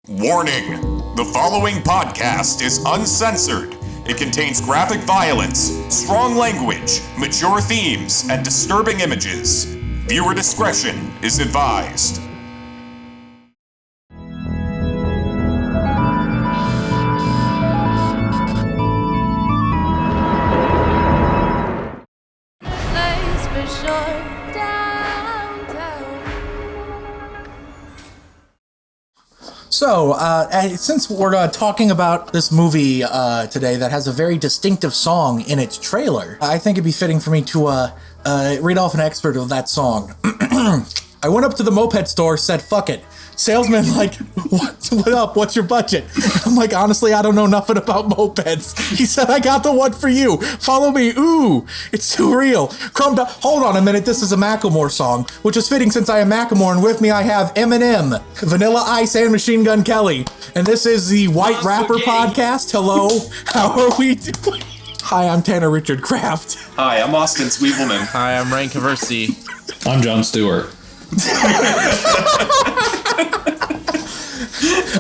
Warning! The following podcast is uncensored. It contains graphic violence, strong language, mature themes, and disturbing images. Viewer discretion is advised. So, since we're talking about this movie today that has a very distinctive song in its trailer, I think it'd be fitting for me to read off an excerpt of that song. I went up to the moped store, said, fuck it. Salesman, like, what up? What's your budget? I'm like, honestly, I don't know nothing about mopeds. He said, I got the one for you. Follow me. Ooh, it's too real. Hold on a minute. This is a Macklemore song, which is fitting since I am Macklemore, and with me I have Eminem, Vanilla Ice, and Machine Gun Kelly. And this is the White Rapper Podcast. Hello. How are we doing? Hi, I'm Tanner Richard Kraft. Hi, I'm Austin Sweebelman. Hi, I'm Rein. I'm John Stewart.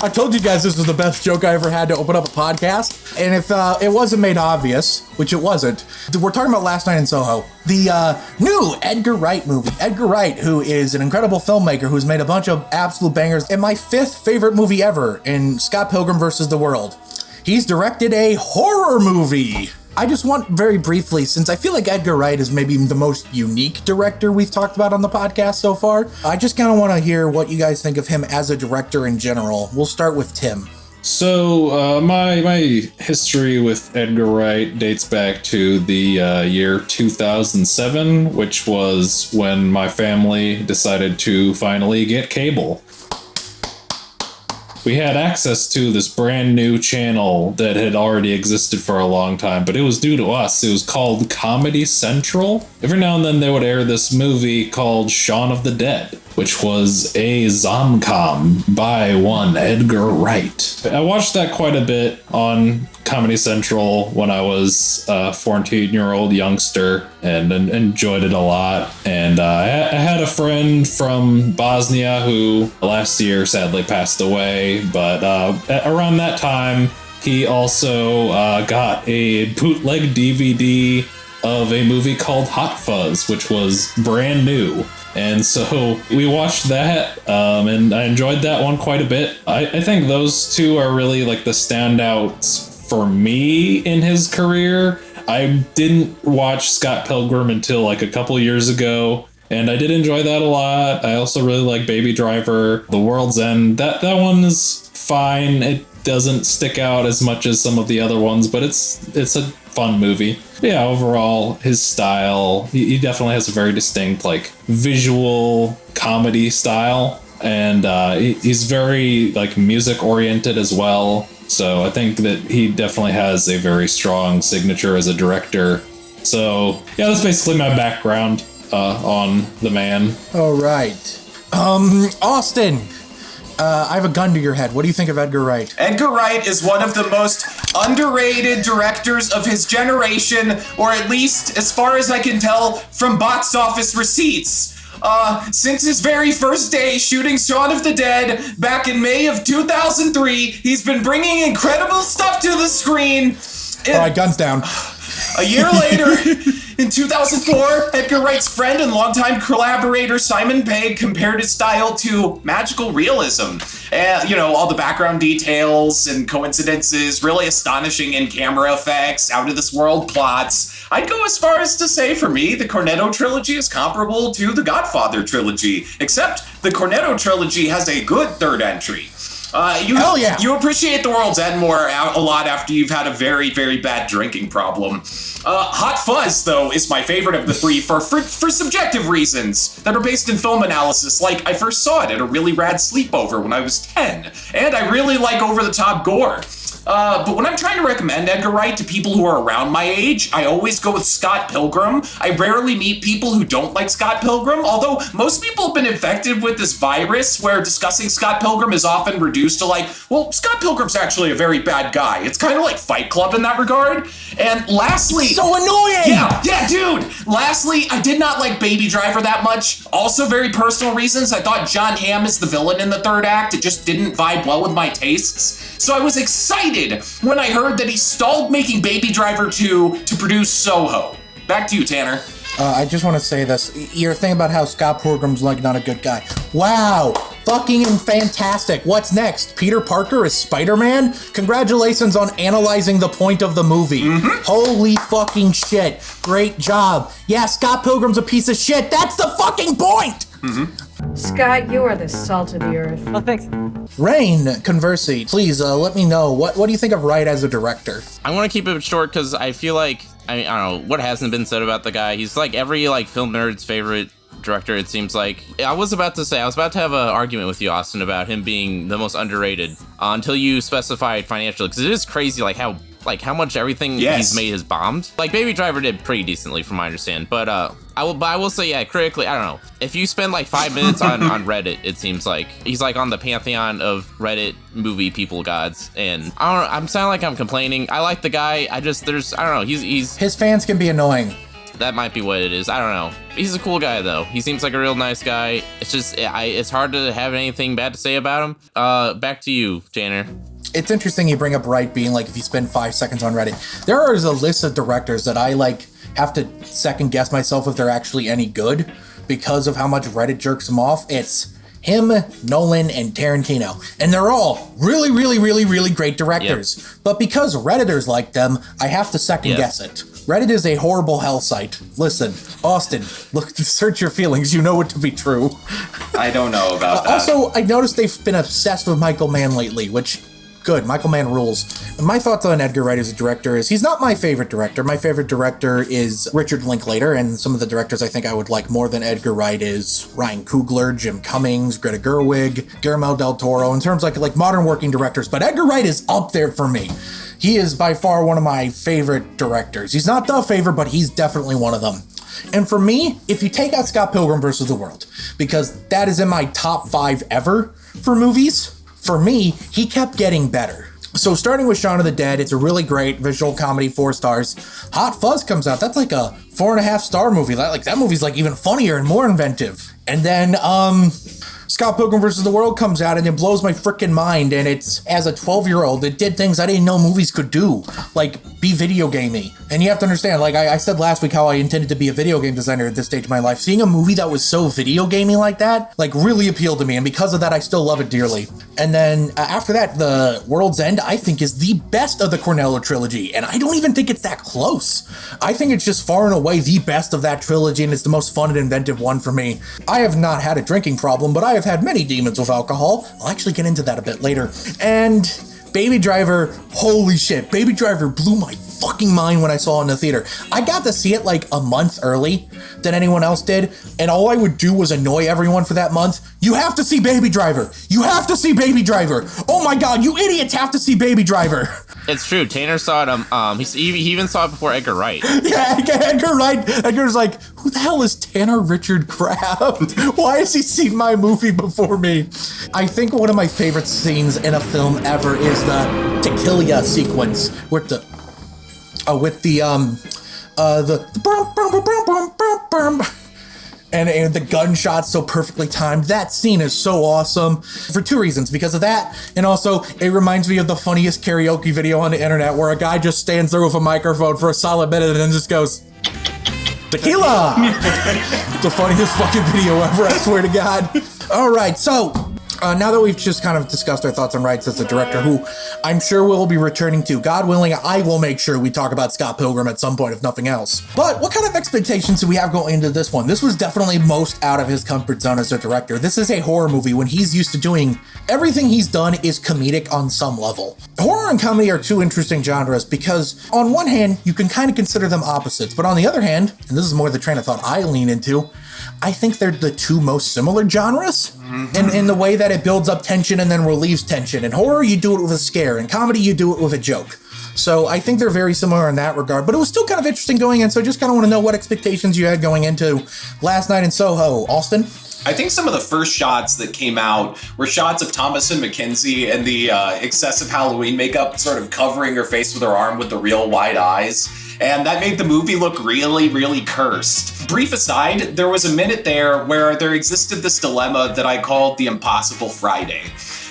I told you guys this was the best joke I ever had to open up a podcast. And if it wasn't made obvious, which it wasn't, we're talking about Last Night in Soho, the new Edgar Wright movie. Edgar Wright, who is an incredible filmmaker who's made a bunch of absolute bangers, and my fifth favorite movie ever in Scott Pilgrim vs. the World. He's directed a horror movie. I just want very briefly, since I feel like Edgar Wright is maybe the most unique director we've talked about on the podcast so far, I just kind of want to hear what you guys think of him as a director in general. We'll start with Tim. So my history with Edgar Wright dates back to the year 2007, which was when my family decided to finally get cable. We had access to this brand new channel that had already existed for a long time, but it was new to us. It was called Comedy Central. Every now and then they would air this movie called Shaun of the Dead, which was a zomcom by one Edgar Wright. I watched that quite a bit on Comedy Central when I was a 14-year-old youngster and enjoyed it a lot. And I had a friend from Bosnia who last year sadly passed away, but around that time, he also got a bootleg DVD of a movie called Hot Fuzz, which was brand new. And so we watched that, and I enjoyed that one quite a bit. I think those two are really like the standouts for me in his career. I didn't watch Scott Pilgrim until like a couple years ago, and I did enjoy that a lot. I also really like Baby Driver, The World's End. That one is fine. It doesn't stick out as much as some of the other ones, but it's a fun movie. Yeah, overall, his style, he definitely has a very distinct, like, visual comedy style, and he's very, like, music-oriented as well, so I think that he definitely has a very strong signature as a director. So, yeah, that's basically my background on the man. All right. Austin, I have a gun to your head. What do you think of Edgar Wright? Edgar Wright is one of the most underrated directors of his generation, or at least, as far as I can tell, from box office receipts. Since his very first day shooting Shaun of the Dead back in May of 2003, he's been bringing incredible stuff to the screen. All right, guns down. A year later, in 2004, Edgar Wright's friend and longtime collaborator Simon Pegg compared his style to magical realism. All the background details and coincidences, really astonishing in-camera effects, out-of-this-world plots. I'd go as far as to say, for me, the Cornetto trilogy is comparable to the Godfather trilogy, except the Cornetto trilogy has a good third entry. Hell yeah. You appreciate The World's End a lot after you've had a very, very bad drinking problem. Hot Fuzz, though, is my favorite of the three for subjective reasons that are based in film analysis. Like, I first saw it at a really rad sleepover when I was 10, and I really like over-the-top gore. But when I'm trying to recommend Edgar Wright to people who are around my age, I always go with Scott Pilgrim. I rarely meet people who don't like Scott Pilgrim, although most people have been infected with this virus where discussing Scott Pilgrim is often reduced to like, well, Scott Pilgrim's actually a very bad guy. It's kind of like Fight Club in that regard. And lastly... It's so annoying! Yeah, dude! Lastly, I did not like Baby Driver that much. Also, very personal reasons. I thought John Hamm is the villain in the third act. It just didn't vibe well with my tastes. So I was excited when I heard that he stalled making Baby Driver 2 to produce Soho. Back to you, Tanner. I just want to say this. Your thing about how Scott Pilgrim's like not a good guy. Wow. Fucking fantastic. What's next? Peter Parker is Spider-Man? Congratulations on analyzing the point of the movie. Holy fucking shit. Great job. Yeah, Scott Pilgrim's a piece of shit. That's the fucking point! Scott, you are the salt of the earth. Oh, thanks. Rein, conversely, please let me know. What do you think of Wright as a director? I'm gonna keep it short because I feel like, I don't know, what hasn't been said about the guy. He's like every film nerd's favorite director, it seems like. I was about to have an argument with you, Austin, about him being the most underrated until you specified financially, because it is crazy how much everything he's made has bombed. Like Baby Driver did pretty decently from my understanding, but I will say, yeah, critically, I don't know. If you spend like 5 minutes on Reddit, it seems like he's like on the pantheon of Reddit movie people gods, and I don't know, I'm sounding like I'm complaining. I like the guy. I don't know. He's His fans can be annoying. That might be what it is. I don't know. He's a cool guy, though. He seems like a real nice guy. It's just, it's hard to have anything bad to say about him. Back to you, Tanner. It's interesting you bring up Wright being like, if you spend 5 seconds on Reddit. There is a list of directors that I have to second guess myself if they're actually any good because of how much Reddit jerks them off. It's him, Nolan, and Tarantino. And they're all really, really, really, really great directors. Yep. But because Redditors like them, I have to second guess it. Reddit is a horrible hell site. Listen, Austin, look, search your feelings. You know it to be true. I don't know about that. Also, I noticed they've been obsessed with Michael Mann lately, which, good, Michael Mann rules. And my thoughts on Edgar Wright as a director is he's not my favorite director. My favorite director is Richard Linklater, and some of the directors I think I would like more than Edgar Wright is Ryan Coogler, Jim Cummings, Greta Gerwig, Guillermo del Toro, in terms of like modern working directors. But Edgar Wright is up there for me. He is by far one of my favorite directors. He's not the favorite, but he's definitely one of them. And for me, if you take out Scott Pilgrim vs. the World, because that is in my top 5 ever for movies, for me, he kept getting better. So starting with Shaun of the Dead, it's a really great visual comedy, 4 stars. Hot Fuzz comes out, that's like a 4.5 star movie. That movie's like even funnier and more inventive. And then, Scott Pilgrim vs. the World comes out and it blows my freaking mind, and it's, as a 12-year-old, it did things I didn't know movies could do, like be video gamey. And you have to understand, like I said last week how I intended to be a video game designer at this stage of my life. Seeing a movie that was so video gamey like that, like really appealed to me, and because of that, I still love it dearly. And then after that, The World's End, I think, is the best of the Cornetto trilogy, and I don't even think it's that close. I think it's just far and away the best of that trilogy, and it's the most fun and inventive one for me. I have not had a drinking problem, but I have had many demons with alcohol. I'll actually get into that a bit later. And Baby Driver, holy shit, Baby Driver blew my fucking mind when I saw it in the theater. I got to see it like a month early than anyone else did, and all I would do was annoy everyone for that month. You have to see Baby Driver. You have to see Baby Driver. Oh my god, you idiots have to see Baby Driver. It's true. Tanner saw it. He even saw it before Edgar Wright. Yeah, Edgar Wright. Edgar's like, who the hell is Tanner Richard Kraft? Why has he seen my movie before me? I think one of my favorite scenes in a film ever is the Tequila sequence with the and the gunshots so perfectly timed. That scene is so awesome for 2 reasons. Because of that, and also it reminds me of the funniest karaoke video on the internet where a guy just stands there with a microphone for a solid minute and then just goes, tequila! The funniest fucking video ever, I swear to God. All right, so now that we've just kind of discussed our thoughts on Wright as a director, who I'm sure we'll be returning to, God willing, I will make sure we talk about Scott Pilgrim at some point, if nothing else. But what kind of expectations do we have going into this one? This was definitely most out of his comfort zone as a director. This is a horror movie when he's used to doing everything he's done is comedic on some level. Horror and comedy are 2 interesting genres because on one hand, you can kind of consider them opposites, but on the other hand, and this is more the train of thought I lean into, I think they're the 2 most similar genres. in the way that it builds up tension and then relieves tension. In horror, you do it with a scare. In comedy, you do it with a joke. So I think they're very similar in that regard, but it was still kind of interesting going in. So I just kind of want to know what expectations you had going into Last Night in Soho. Austin? I think some of the first shots that came out were shots of Thomas and Mackenzie and the excessive Halloween makeup sort of covering her face with her arm with the real wide eyes. And that made the movie look really, really cursed. Brief aside, there was a minute there where there existed this dilemma that I called the Impossible Friday.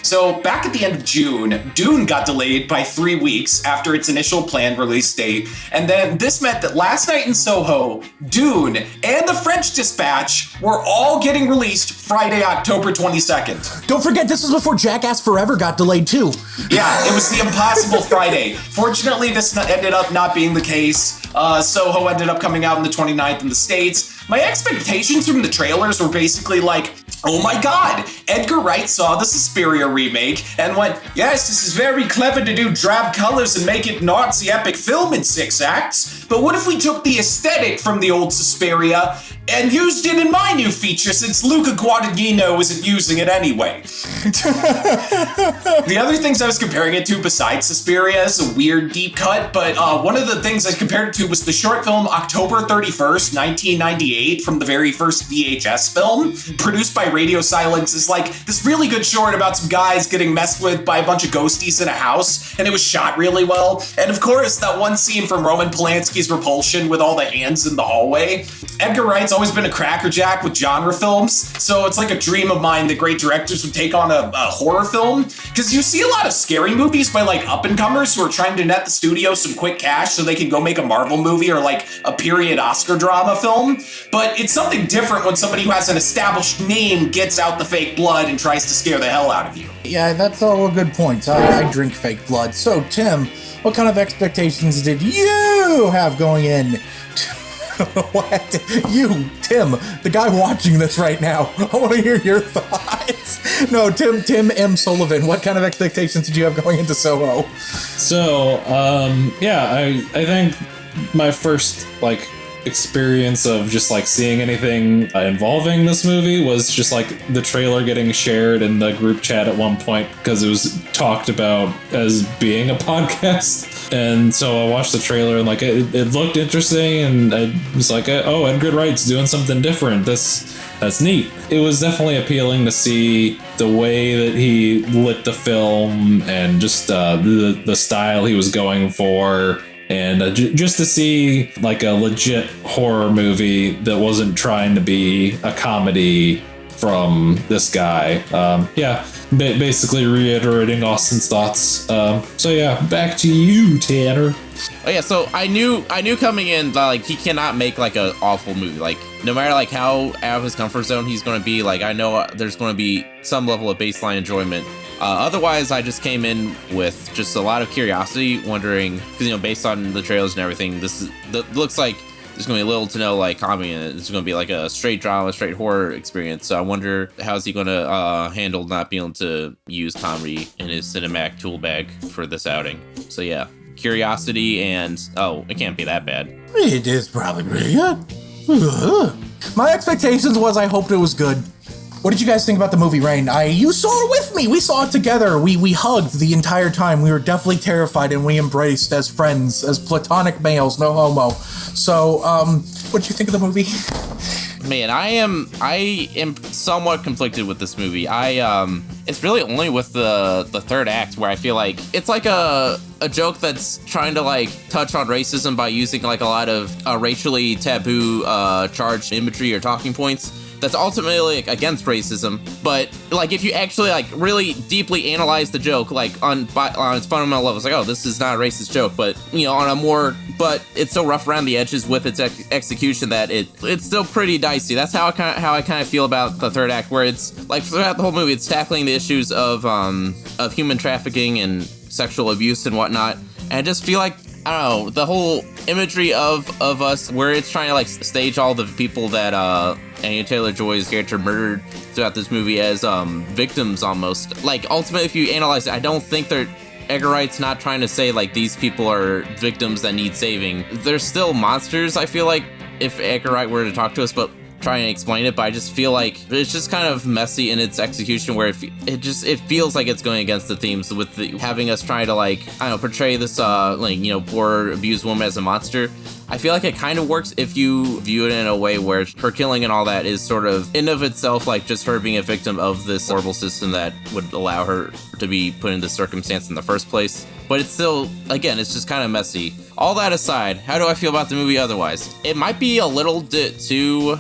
So back at the end of June, Dune got delayed by 3 weeks after its initial planned release date. And then this meant that Last Night in Soho, Dune, and The French Dispatch were all getting released Friday, October 22nd. Don't forget, this was before Jackass Forever got delayed too. Yeah, it was the Impossible Friday. Fortunately, this ended up not being the case. Soho ended up coming out on the 29th in the States. My expectations from the trailers were basically like, oh my god, Edgar Wright saw the Suspiria remake and went, yes, this is very clever to do drab colors and make it Nazi epic film in 6 acts, but what if we took the aesthetic from the old Suspiria and used it in my new feature since Luca Guadagnino isn't using it anyway? The other things I was comparing it to besides Suspiria is a weird deep cut, but one of the things I compared it to was the short film October 31st, 1998 from the very first VHS film, produced by Radio Silence. Is like this really good short about some guys getting messed with by a bunch of ghosties in a house, and it was shot really well. And of course, that one scene from Roman Polanski's Repulsion with all the hands in the hallway. Edgar Wright's always been a crackerjack with genre films, so it's like a dream of mine that great directors would take on a horror film, because you see a lot of scary movies by like up-and-comers who are trying to net the studio some quick cash so they can go make a Marvel movie or like a period Oscar drama film, but it's something different when somebody who has an established name gets out the fake blood and tries to scare the hell out of you. Yeah, that's all good points. I drink fake blood. So, Tim, what kind of expectations did you have going in? What? You, Tim, the guy watching this right now. I want to hear your thoughts. No, Tim M. Sullivan, what kind of expectations did you have going into Soho? So, I think my first, experience of just seeing anything involving this movie was just the trailer getting shared in the group chat at one point because it was talked about as being a podcast. And so I watched the trailer and it looked interesting, and I was like, oh, Edgar Wright's doing something different. That's neat. It was definitely appealing to see the way that he lit the film and just the style he was going for. And just to see a legit horror movie that wasn't trying to be a comedy from this guy. Basically reiterating Austin's thoughts. Back to you, Tanner. Oh yeah, so I knew coming in that he cannot make an awful movie. No matter how out of his comfort zone he's going to be, I know there's going to be some level of baseline enjoyment. Otherwise, I just came in with just a lot of curiosity, wondering, because based on the trailers and everything, looks like there's going to be little to no comedy in it. It's going to be a straight drama, straight horror experience. So I wonder how's he going to handle not being able to use comedy in his cinematic tool bag for this outing. So yeah, curiosity and it can't be that bad. It is probably pretty good. My expectations was I hoped it was good. What did you guys think about the movie, Rein? You saw it with me. We saw it together. We hugged the entire time. We were definitely terrified, and we embraced as friends, as platonic males, no homo. So, what did you think of the movie? Man, I am somewhat conflicted with this movie. It's really only with the third act where I feel like it's a joke that's trying to touch on racism by using a lot of racially taboo charged imagery or talking points. That's ultimately against racism, but if you actually really deeply analyze the joke on its fundamental level, it's this is not a racist joke, but but it's so rough around the edges with its execution that it's still pretty dicey. That's how I kind of feel about the third act, where it's throughout the whole movie it's tackling the issues of human trafficking and sexual abuse and whatnot, and I just feel I don't know, the whole imagery of us where it's trying to stage all the people that Anya Taylor-Joy's character murdered throughout this movie as victims almost. Ultimately, if you analyze it, I don't think Edgar Wright's not trying to say these people are victims that need saving. They're still monsters, I feel if Edgar Wright were to talk to us, but try and explain it, but I just feel like it's just kind of messy in its execution, where it feels like it's going against the themes with having us try to, like, I don't know, portray this poor abused woman as a monster. I feel like it kind of works if you view it in a way where her killing and all that is sort of in of itself like just her being a victim of this horrible system that would allow her to be put in this circumstance in the first place. But it's still, again, it's just kind of messy. All that aside, how do I feel about the movie otherwise? It might be a little bit too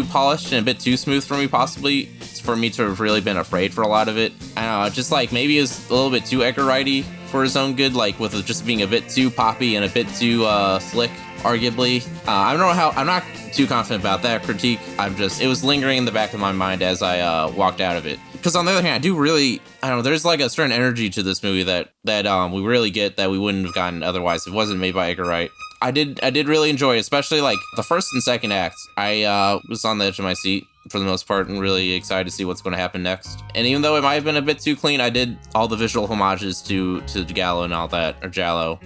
polished and a bit too smooth for me, possibly, for me to have really been afraid for a lot of it. I don't know, just like maybe it's a little bit too Edgar Wright-y for his own good, like with it just being a bit too poppy and a bit too slick, arguably. I don't know how, I'm not too confident about that critique. It was lingering in the back of my mind as I walked out of it. Because on the other hand, I don't know, there's like a certain energy to this movie that we really get that we wouldn't have gotten otherwise if it wasn't made by Edgar Wright. I did really enjoy it, especially like the first and second acts. I was on the edge of my seat for the most part and really excited to see what's going to happen next. And even though it might have been a bit too clean, I did all the visual homages to Gallo and all that, or Jallo.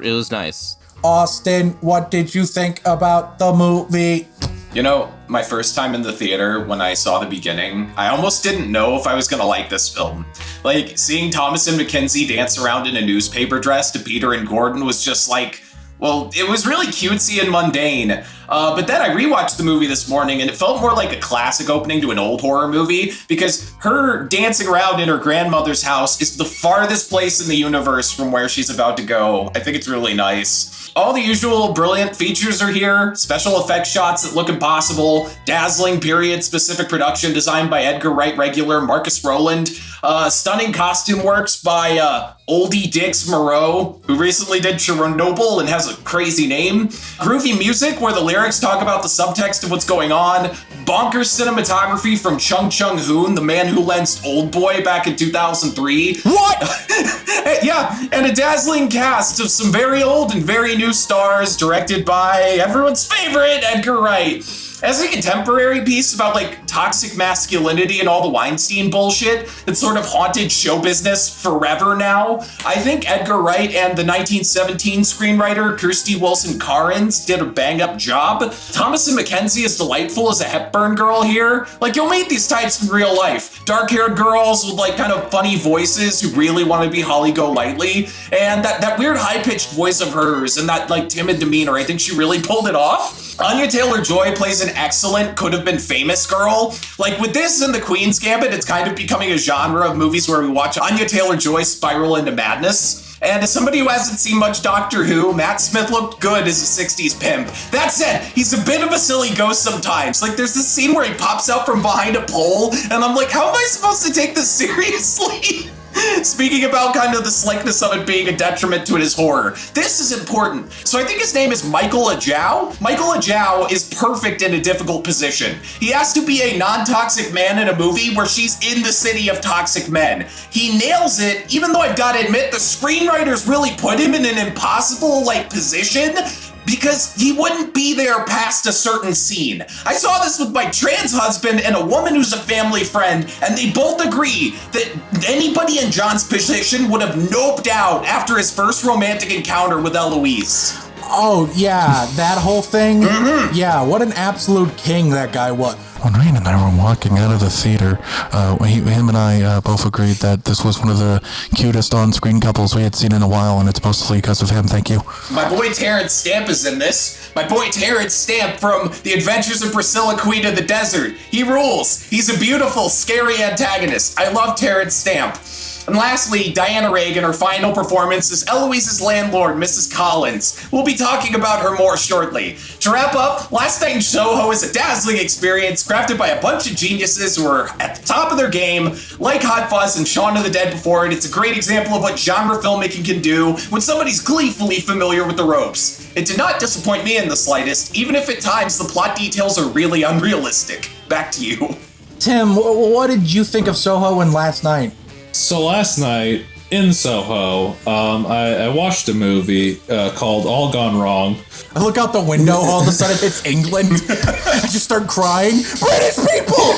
It was nice. Austin, what did you think about the movie? You know, my first time in the theater, when I saw the beginning, I almost didn't know if I was gonna like this film. Like, seeing Thomasin McKenzie dance around in a newspaper dress to Peter and Gordon was just like, well, it was really cutesy and mundane. But then I rewatched the movie this morning and it felt more like a classic opening to an old horror movie, because her dancing around in her grandmother's house is the farthest place in the universe from where she's about to go. I think it's really nice. All the usual brilliant features are here. Special effects shots that look impossible, dazzling period-specific production designed by Edgar Wright regular Marcus Rowland, stunning costume works by Oldie Dix Moreau, who recently did Chernobyl and has a crazy name, groovy music where the lyrics talk about the subtext of what's going on, bonkers cinematography from Chung Chung-hoon, the man who lensed Oldboy back in 2003. What? Yeah, and a dazzling cast of some very old and very new stars, directed by everyone's favorite Edgar Wright. As a contemporary piece about like toxic masculinity and all the Weinstein bullshit that sort of haunted show business forever now, I think Edgar Wright and the 1917 screenwriter Kirsty Wilson Cairns did a bang-up job. Thomasin McKenzie is delightful as a Hepburn girl here. Like, you'll meet these types in real life. Dark-haired girls with like kind of funny voices who really want to be Holly Golightly, and that weird high-pitched voice of hers and that like timid demeanor. I think she really pulled it off. Anya Taylor-Joy plays an excellent could-have-been famous girl. Like, with this and The Queen's Gambit, it's kind of becoming a genre of movies where we watch Anya Taylor-Joy spiral into madness. And as somebody who hasn't seen much Doctor Who, Matt Smith looked good as a 60s pimp. That said, he's a bit of a silly ghost sometimes. Like, there's this scene where he pops out from behind a pole, and I'm like, how am I supposed to take this seriously? Speaking about kind of the slickness of it being a detriment to his horror, this is important. So I think his name is Michael Ajao. Michael Ajao is perfect in a difficult position. He has to be a non-toxic man in a movie where she's in the city of toxic men. He nails it, even though I've got to admit the screenwriters really put him in an impossible position, because he wouldn't be there past a certain scene. I saw this with my trans husband and a woman who's a family friend, and they both agree that anybody in John's position would have noped out after his first romantic encounter with Eloise. Oh, yeah, that whole thing? Mm-hmm. Yeah, what an absolute king that guy was. When Rein and I were walking out of the theater, him and I both agreed that this was one of the cutest on-screen couples we had seen in a while, and it's mostly because of him. Thank you. My boy Terrence Stamp is in this. My boy Terrence Stamp from The Adventures of Priscilla, Queen of the Desert. He rules. He's a beautiful, scary antagonist. I love Terrence Stamp. And lastly, Diana Rigg in her final performance as Eloise's landlord, Mrs. Collins. We'll be talking about her more shortly. To wrap up, Last Night in Soho is a dazzling experience crafted by a bunch of geniuses who are at the top of their game, like Hot Fuzz and Shaun of the Dead before it. It's a great example of what genre filmmaking can do when somebody's gleefully familiar with the ropes. It did not disappoint me in the slightest, even if at times the plot details are really unrealistic. Back to you. Tim, what did you think of Soho and Last Night? So last night in Soho, I watched a movie called All Gone Wrong. I look out the window, all of a sudden it's England. I just start crying. British people!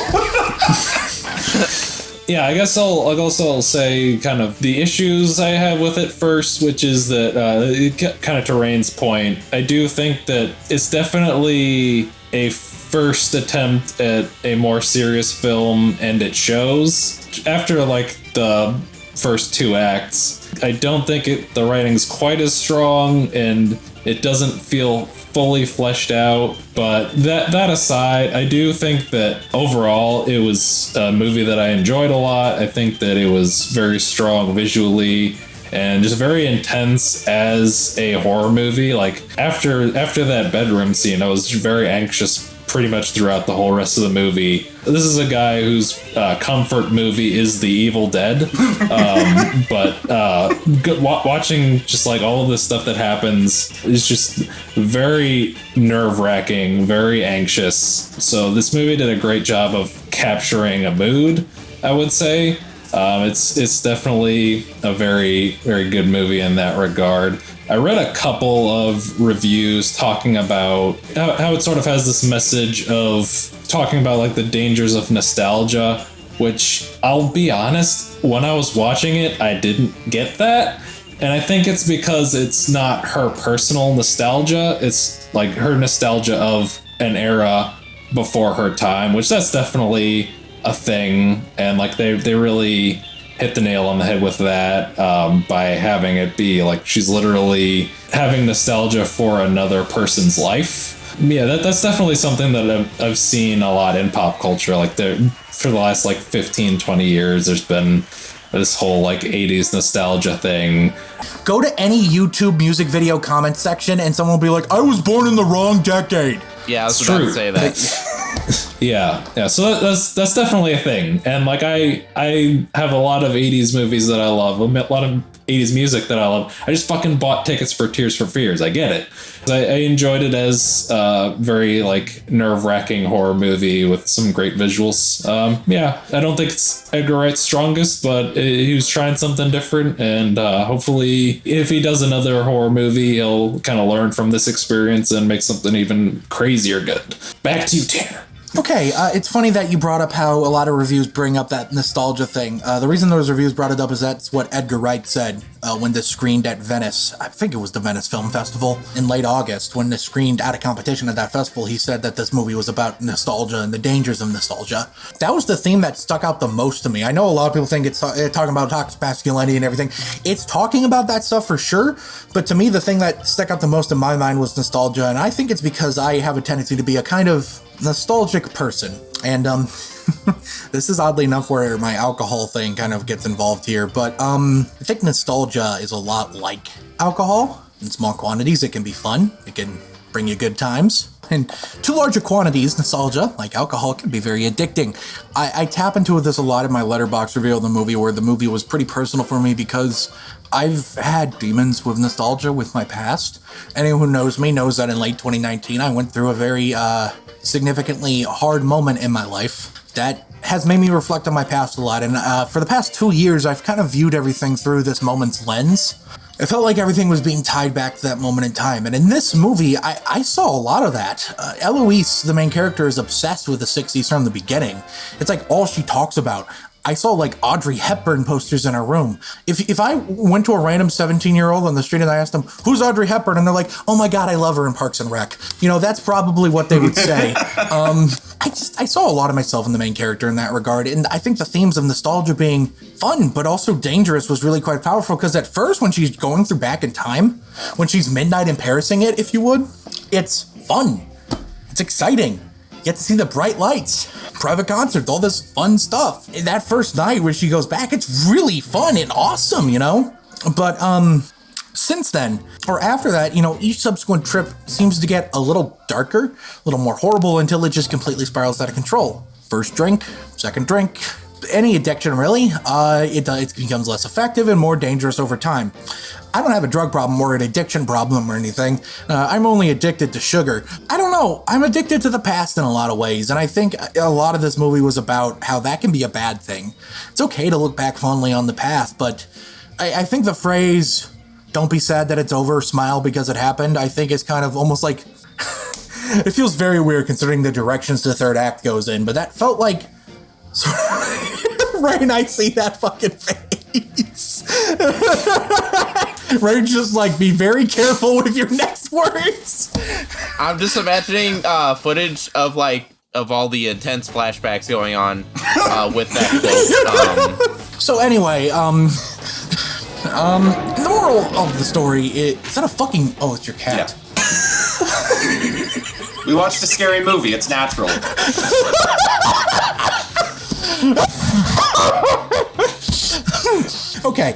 Yeah, I guess I'll also say kind of the issues I have with it first, which is that kind of to Rein's point, I do think that it's definitely a first attempt at a more serious film, and it shows. After like the first 2 acts, I don't think the writing's quite as strong, and it doesn't feel fully fleshed out. But that aside, I do think that overall it was a movie that I enjoyed a lot. I think that it was very strong visually and just very intense as a horror movie. Like after that bedroom scene, I was very anxious pretty much throughout the whole rest of the movie. This is a guy whose comfort movie is The Evil Dead. Watching just like all of this stuff that happens is just very nerve-wracking, very anxious. So this movie did a great job of capturing a mood, I would say. It's definitely a very, very good movie in that regard. I read a couple of reviews talking about how it sort of has this message of talking about like the dangers of nostalgia, which I'll be honest, when I was watching it, I didn't get that. And I think it's because it's not her personal nostalgia. It's like her nostalgia of an era before her time, which that's definitely a thing. And like they really hit the nail on the head with that by having it be like she's literally having nostalgia for another person's life. Yeah, that's definitely something that I've seen a lot in pop culture. Like for the last like 15, 20 years, there's been this whole like 80s nostalgia thing. Go to any YouTube music video comment section and someone will be like, I was born in the wrong decade. Yeah, I was about to say that. Yeah. So that's definitely a thing. And like I have a lot of 80s movies that I love, a lot of 80s music that I love. I just fucking bought tickets for Tears for Fears. I get it. I enjoyed it as a very like nerve-wracking horror movie with some great visuals. Yeah, I don't think it's Edgar Wright's strongest, but he was trying something different, and hopefully if he does another horror movie, he'll kind of learn from this experience and make something even crazier good. Back to you, Tanner. Okay, it's funny that you brought up how a lot of reviews bring up that nostalgia thing. The reason those reviews brought it up is that's what Edgar Wright said when this screened at Venice. I think it was the Venice Film Festival in late August. When this screened out of competition at that festival, he said that this movie was about nostalgia and the dangers of nostalgia. That was the theme that stuck out the most to me. I know a lot of people think it's talking about toxic masculinity and everything. It's talking about that stuff for sure, but to me, the thing that stuck out the most in my mind was nostalgia, and I think it's because I have a tendency to be a kind of nostalgic person, and this is oddly enough where my alcohol thing kind of gets involved here, but I think nostalgia is a lot like alcohol. In small quantities it can be fun, it can bring you good times. In too larger quantities, nostalgia, like alcohol, can be very addicting. I tap into this a lot in my Letterboxd review of the movie, where the movie was pretty personal for me because I've had demons with nostalgia with my past. Anyone who knows me knows that in late 2019, I went through a very significantly hard moment in my life that has made me reflect on my past a lot. And for the past 2 years, I've kind of viewed everything through this moment's lens. It felt like everything was being tied back to that moment in time. And in this movie, I saw a lot of that. Eloise, the main character, is obsessed with the 60s from the beginning. It's like all she talks about. I saw like Audrey Hepburn posters in her room. If I went to a random 17-year-old on the street and I asked them, who's Audrey Hepburn? And they're like, oh my God, I love her in Parks and Rec. You know, that's probably what they would say. I saw a lot of myself in the main character in that regard. And I think the themes of nostalgia being fun, but also dangerous was really quite powerful. Because at first, when she's going through back in time, when she's midnight in Parising it, if you would, it's fun. It's exciting. You get to see the bright lights, private concerts, all this fun stuff. And that first night where she goes back, it's really fun and awesome, you know? But, since then, or after that, you know, each subsequent trip seems to get a little darker, a little more horrible, until it just completely spirals out of control. First drink, second drink, any addiction really, it becomes less effective and more dangerous over time. I don't have a drug problem or an addiction problem or anything. I'm only addicted to sugar. I don't know. I'm addicted to the past in a lot of ways, and I think a lot of this movie was about how that can be a bad thing. It's okay to look back fondly on the past, but I think the phrase, don't be sad that it's over, smile because it happened, I think is kind of almost like... It feels very weird considering the directions the third act goes in, but that felt like... Rein, I see that fucking face. Rein, just like, be very careful with your next words. I'm just imagining footage of all the intense flashbacks going on with that quote. So anyway, the moral of the story is that a fucking... Oh, it's your cat. Yeah. We watched a scary movie. It's natural. Okay.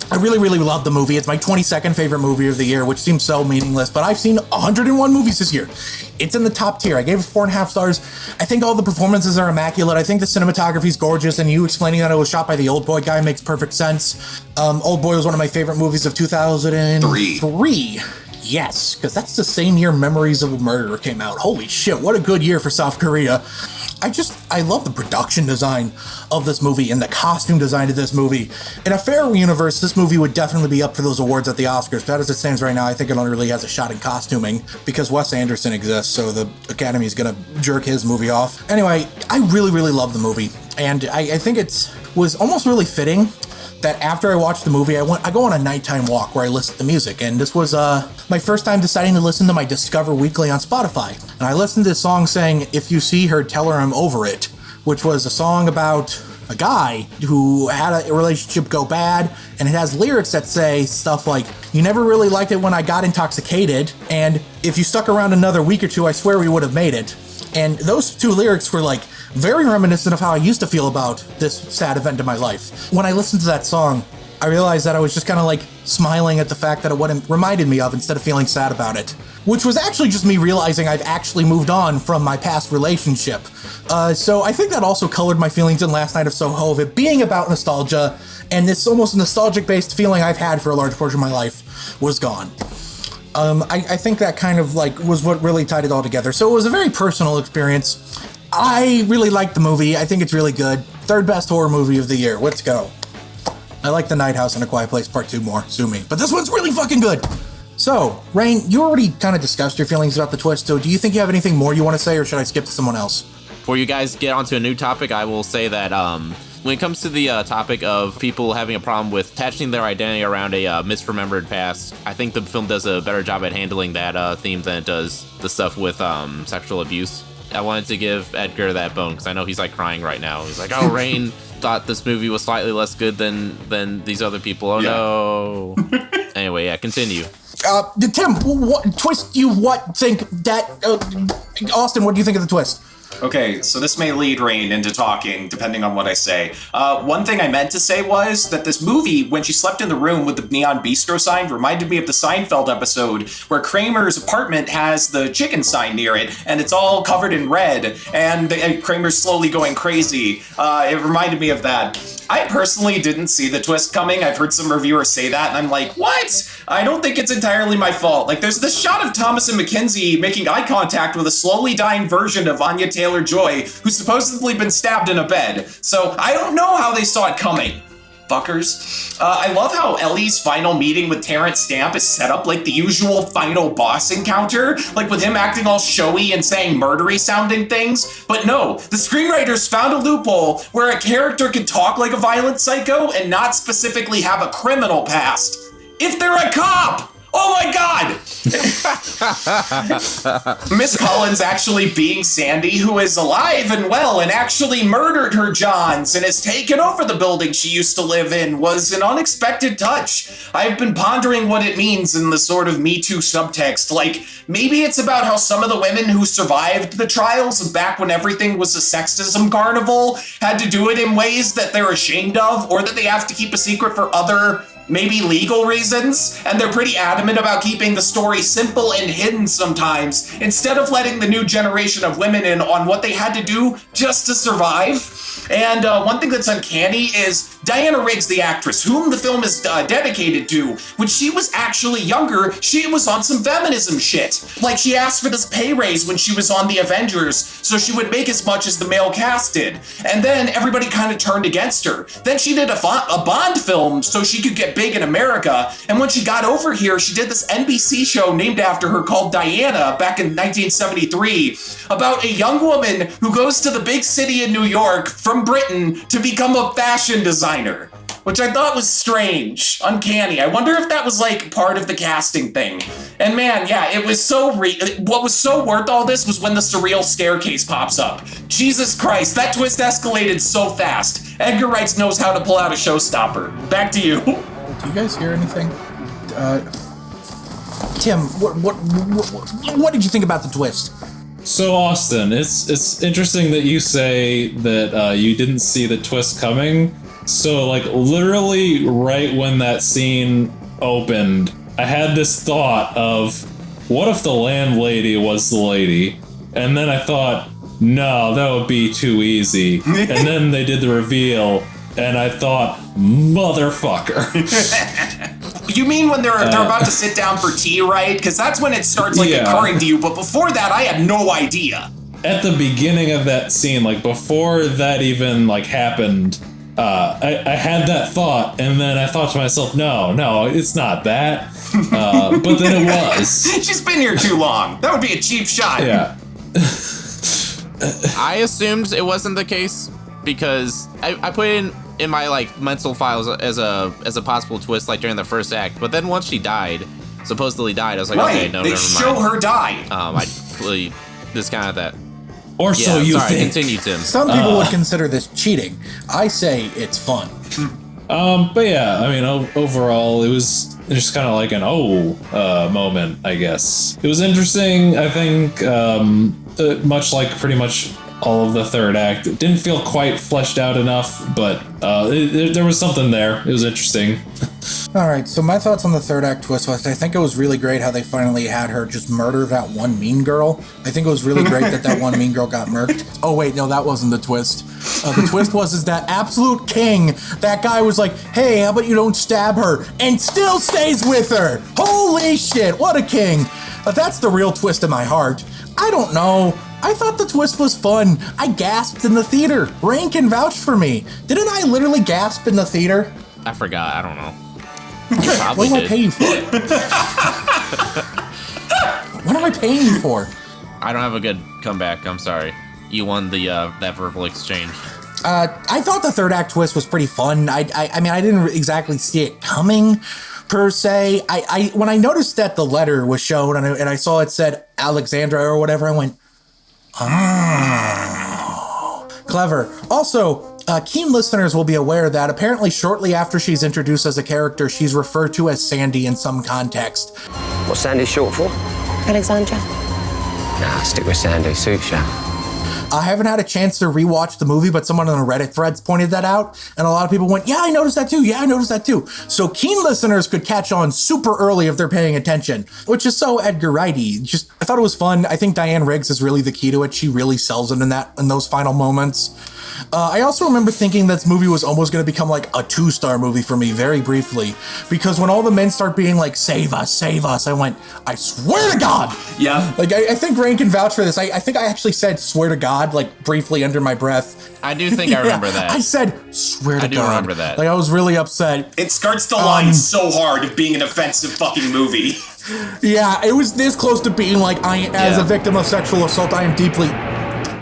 I really, really love the movie. It's my 22nd favorite movie of the year, which seems so meaningless, but I've seen 101 movies this year. It's in the top tier. I gave it 4.5 stars. I think all the performances are immaculate. I think the cinematography is gorgeous, and you explaining that it was shot by the Old Boy guy makes perfect sense. Old Boy was one of my favorite movies of 2003. Yes, because that's the same year Memories of a Murderer came out. Holy shit, what a good year for South Korea. I love the production design of this movie and the costume design of this movie. In a fair universe, this movie would definitely be up for those awards at the Oscars, but as it stands right now, I think it only really has a shot in costuming because Wes Anderson exists, so the Academy is gonna jerk his movie off. Anyway, I really, really love the movie, and I think it was almost really fitting that after I watched the movie, I go on a nighttime walk where I listen to music, and this was my first time deciding to listen to my Discover Weekly on Spotify. And I listened to this song saying, "If you see her, tell her I'm over it," which was a song about a guy who had a relationship go bad, and it has lyrics that say stuff like, "You never really liked it when I got intoxicated," and "If you stuck around another week or two, I swear we would have made it." And those two lyrics were like very reminiscent of how I used to feel about this sad event in my life. When I listened to that song, I realized that I was just kind of like smiling at the fact that it reminded me of instead of feeling sad about it, which was actually just me realizing I've actually moved on from my past relationship. So I think that also colored my feelings in Last Night of Soho of it being about nostalgia, and this almost nostalgic-based feeling I've had for a large portion of my life was gone. I think that kind of like was what really tied it all together. So it was a very personal experience. I really liked the movie. I think it's really good. Third best horror movie of the year. Let's go. I like The Night House and A Quiet Place Part 2 more. Sue me. But this one's really fucking good. So, Rein, you already kind of discussed your feelings about the twist, so do you think you have anything more you want to say, or should I skip to someone else? Before you guys get onto a new topic, I will say that when it comes to the topic of people having a problem with attaching their identity around a misremembered past, I think the film does a better job at handling that theme than it does the stuff with sexual abuse. I wanted to give Edgar that bone because I know he's like crying right now. He's like, "Oh, Rein thought this movie was slightly less good than these other people. Oh no." Anyway, yeah, continue. Tim, what twist do you think that Austin, what do you think of the twist? Okay, so this may lead Rein into talking, depending on what I say. One thing I meant to say was that this movie, when she slept in the room with the neon bistro sign, reminded me of the Seinfeld episode where Kramer's apartment has the chicken sign near it, and it's all covered in red, and Kramer's slowly going crazy. It reminded me of that. I personally didn't see the twist coming. I've heard some reviewers say that, and I'm like, what? I don't think it's entirely my fault. Like, there's this shot of Thomas and Mackenzie making eye contact with a slowly dying version of Anya Taylor-Joy, who's supposedly been stabbed in a bed. So I don't know how they saw it coming. Fuckers. I love how Ellie's final meeting with Terrence Stamp is set up like the usual final boss encounter, like with him acting all showy and saying murdery sounding things. But no, the screenwriters found a loophole where a character can talk like a violent psycho and not specifically have a criminal past. If they're a cop! Oh my god! Miss Collins actually being Sandy, who is alive and well and actually murdered her Johns and has taken over the building she used to live in, was an unexpected touch. I've been pondering what it means in the sort of Me Too subtext. Like, maybe it's about how some of the women who survived the trials back when everything was a sexism carnival had to do it in ways that they're ashamed of, or that they have to keep a secret for other maybe legal reasons, and they're pretty adamant about keeping the story simple and hidden sometimes, instead of letting the new generation of women in on what they had to do just to survive. And one thing that's uncanny is Diana Riggs, the actress, whom the film is dedicated to, when she was actually younger, she was on some feminism shit. Like, she asked for this pay raise when she was on The Avengers, so she would make as much as the male cast did. And then everybody kind of turned against her. Then she did a Bond film so she could get big in America. And when she got over here, she did this NBC show named after her called Diana back in 1973 about a young woman who goes to the big city in New York from Britain to become a fashion designer. which I thought was strange, uncanny. I wonder if that was like part of the casting thing. And man, yeah, it was so what was so worth all this was when the surreal staircase pops up. Jesus Christ, that twist escalated so fast. Edgar Wright knows how to pull out a showstopper. Back to you. Do you guys hear anything? Tim, what did you think about the twist? So Austin, it's interesting that you say that you didn't see the twist coming. So like literally right when that scene opened, I had this thought of, what if the landlady was the lady? And then I thought, no, that would be too easy. And then they did the reveal, and I thought, motherfucker. You mean when they're about to sit down for tea, right? Because that's when it starts like occurring to you. But before that, I had no idea. At the beginning of that scene, like before that even like happened, I had that thought, and then I thought to myself, no, it's not that. But then it was. She's been here too long. That would be a cheap shot. Yeah. I assumed it wasn't the case because I put it in my like mental files as a possible twist like during the first act, but then once she supposedly died, I was like, okay, no, they never show mind. her die. I completely discounted that. Or so you think. Continue, Tim. Some people would consider this cheating. I say it's fun. But yeah, I mean, overall, it was just kind of like an moment, I guess. It was interesting, I think, much like pretty much all of the third act. It didn't feel quite fleshed out enough, but there was something there. It was interesting. All right, so my thoughts on the third act twist was I think it was really great how they finally had her just murder that one mean girl. I think it was really great that one mean girl got murked. Oh wait, no, that wasn't the twist. The twist was that absolute king, that guy was like, hey, how about you don't stab her, and still stays with her. Holy shit, what a king. That's the real twist in my heart. I don't know. I thought the twist was fun. I gasped in the theater. Rein can vouch for me. Didn't I literally gasp in the theater? I forgot. I don't know. What am I paying for? What am I paying you for? I don't have a good comeback. I'm sorry. You won the that verbal exchange. I thought the third act twist was pretty fun. I mean, I didn't exactly see it coming, per se. I when I noticed that the letter was shown and I saw it said Alexandra or whatever, I went, oh, clever. Also, keen listeners will be aware that apparently shortly after she's introduced as a character, she's referred to as Sandy in some context. What's Sandy short for? Alexandra. Nah, stick with Sandy. Suits ya. I haven't had a chance to rewatch the movie, but someone on the Reddit threads pointed that out, and a lot of people went, yeah, I noticed that too. Yeah, I noticed that too. So keen listeners could catch on super early if they're paying attention, which is so Edgar Wright-y. Just, I thought it was fun. I think Diane Riggs is really the key to it. She really sells it in those final moments. I also remember thinking this movie was almost going to become like a 2-star movie for me very briefly, because when all the men start being like, save us, I went, I swear to God. Yeah. Like, I think Rein can vouch for this. I think I actually said swear to God, like briefly under my breath. I do think I remember that. I said swear to God. I do remember that. Like, I was really upset. It skirts the line so hard of being an offensive fucking movie. Yeah, it was this close to being like, as a victim of sexual assault, I am deeply...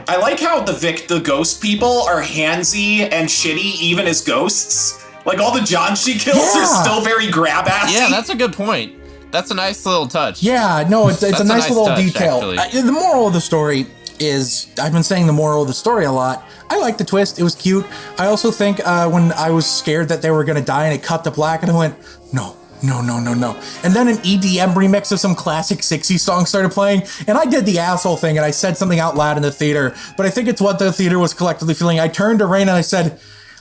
I like how the ghost people are handsy and shitty even as ghosts. Like, all the Johns she kills are still very grab-assy. Yeah, that's a good point. That's a nice little touch. Yeah, no, it's a nice little touch, detail. The moral of the story is, I've been saying the moral of the story a lot. I like the twist. It was cute. I also think when I was scared that they were going to die and it cut to black and I went, no. And then an EDM remix of some classic 60s song started playing, and I did the asshole thing and I said something out loud in the theater, but I think it's what the theater was collectively feeling. I turned to Rein and I said,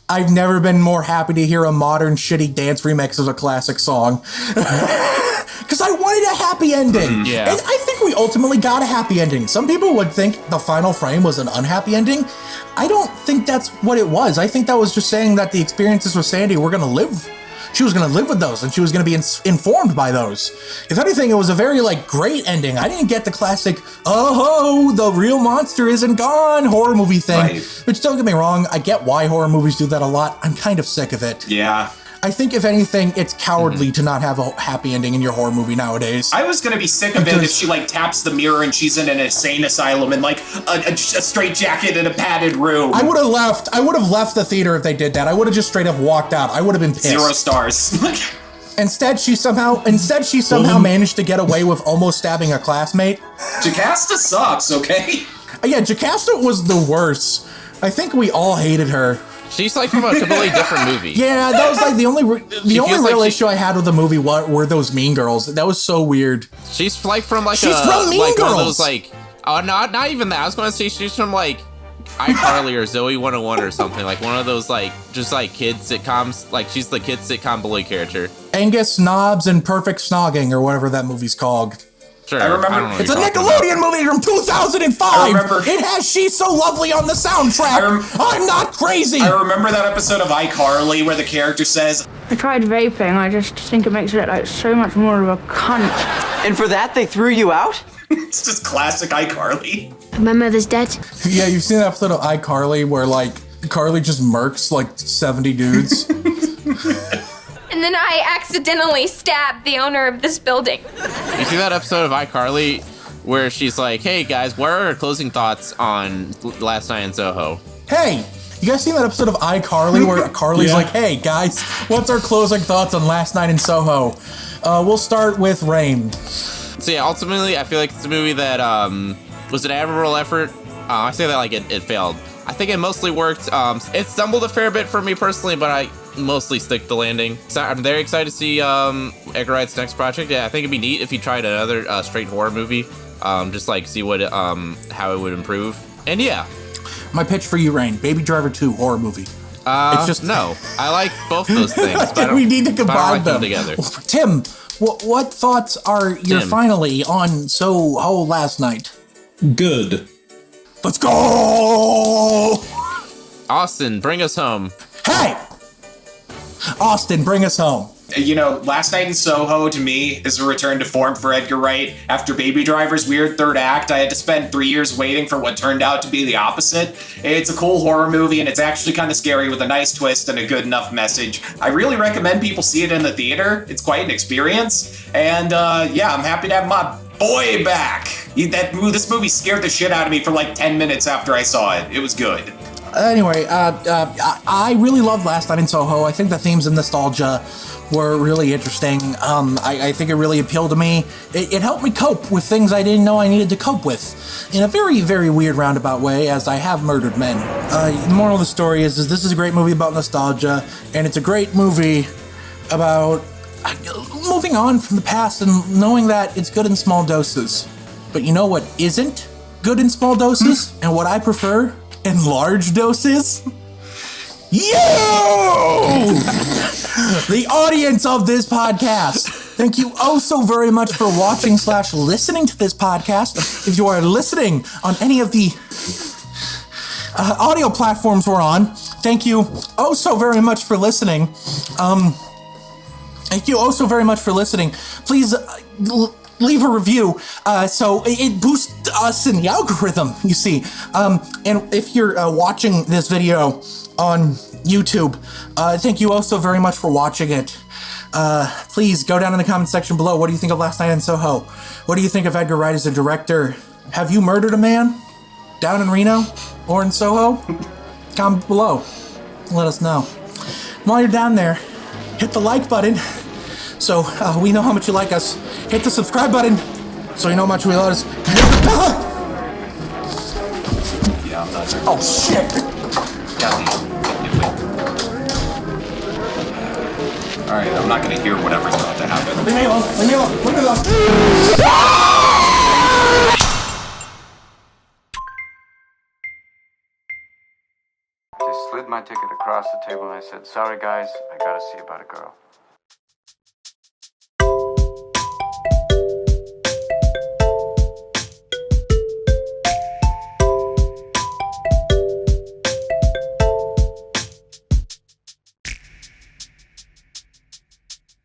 I've never been more happy to hear a modern shitty dance remix of a classic song. Because I wanted a happy ending. Yeah. And I think we ultimately got a happy ending. Some people would think the final frame was an unhappy ending. I don't think that's what it was. I think that was just saying that the experiences with Sandy were going to live. She was going to live with those, and she was going to be informed by those. If anything, it was a very, great ending. I didn't get the classic, oh, the real monster isn't gone horror movie thing. Right. Which, don't get me wrong, I get why horror movies do that a lot. I'm kind of sick of it. Yeah. I think if anything, it's cowardly to not have a happy ending in your horror movie nowadays. I was gonna be sick of it if she like taps the mirror and she's in an insane asylum in like a straight jacket in a padded room. I would have left. I would have left the theater if they did that. I would have just straight up walked out. I would have been pissed. 0 stars. Instead, she somehow managed to get away with almost stabbing a classmate. Jocasta sucks, okay? Yeah, Jocasta was the worst. I think we all hated her. She's like from a completely different movie. Yeah, that was like the only real issue I had with the movie were those Mean Girls. That was so weird. She's like from like she's from Mean Girls. One of those like not even that. I was going to say she's from like iCarly or Zoe 101 or something, like one of those like just like kid sitcoms. Like she's the kid sitcom bully character. Angus Snobs and Perfect Snogging or whatever that movie's called. Sure, I remember it's a Nickelodeon movie from 2005. I remember it has "She's So Lovely" on the soundtrack. I'm not crazy. I remember that episode of iCarly where the character says, "I tried vaping. I just think it makes it look like so much more of a cunt." And for that, they threw you out? It's just classic iCarly. My mother's dead. Yeah, you've seen that episode of iCarly where like Carly just murks like 70 dudes. And then I accidentally stabbed the owner of this building. You see that episode of iCarly where she's like, "Hey guys, what are our closing thoughts on Last Night in Soho?" Hey, you guys seen that episode of iCarly where Carly's like, "Hey guys, what's our closing thoughts on Last Night in Soho?" We'll start with Rein. So yeah, ultimately, I feel like it's a movie that was an admirable effort. I say that like it failed. I think it mostly worked. It stumbled a fair bit for me personally, but I mostly stick the landing. So I'm very excited to see Edgar Wright's next project. Yeah, I think it'd be neat if he tried another straight horror movie. Just like see what how it would improve. And yeah, my pitch for you, Rein: Baby Driver 2 horror movie. It's just no. I like both those things. But we need to combine them together. Tim, what thoughts are your finally on Soho last night? Good. Let's go! Austin, bring us home. Hey! Austin, bring us home. You know, Last Night in Soho, to me, is a return to form for Edgar Wright. After Baby Driver's weird third act, I had to spend 3 years waiting for what turned out to be the opposite. It's a cool horror movie, and it's actually kind of scary with a nice twist and a good enough message. I really recommend people see it in the theater. It's quite an experience. And yeah, I'm happy to have my boy back. This movie scared the shit out of me for like 10 minutes after I saw it. It was good. Anyway, I really loved Last Night in Soho. I think the themes of nostalgia were really interesting. I think it really appealed to me. It helped me cope with things I didn't know I needed to cope with in a very, very weird roundabout way, as I have murdered men. The moral of the story is this is a great movie about nostalgia, and it's a great movie about moving on from the past and knowing that it's good in small doses. But you know what isn't good in small doses, and what I prefer in large doses? You! The audience of this podcast. Thank you oh so very much for watching / listening to this podcast. If you are listening on any of the audio platforms we're on, thank you oh so very much for listening. Thank you oh so very much for listening. Please leave a review so it boosts us in the algorithm, you see. And if you're watching this video on YouTube, thank you oh so very much for watching it. Please go down in the comment section below. What do you think of Last Night in Soho? What do you think of Edgar Wright as a director? Have you murdered a man down in Reno or in Soho? Comment below. Let us know. While you're down there, hit the like button so we know how much you like us. Hit the subscribe button so you know how much we love us. Yeah, I'm not there. Oh shit! Alright, I'm not gonna hear whatever's about to happen. Leave me alone! Leave me alone! Leave me alone! They slid my ticket across the table and I said, "Sorry guys, I gotta see about a girl."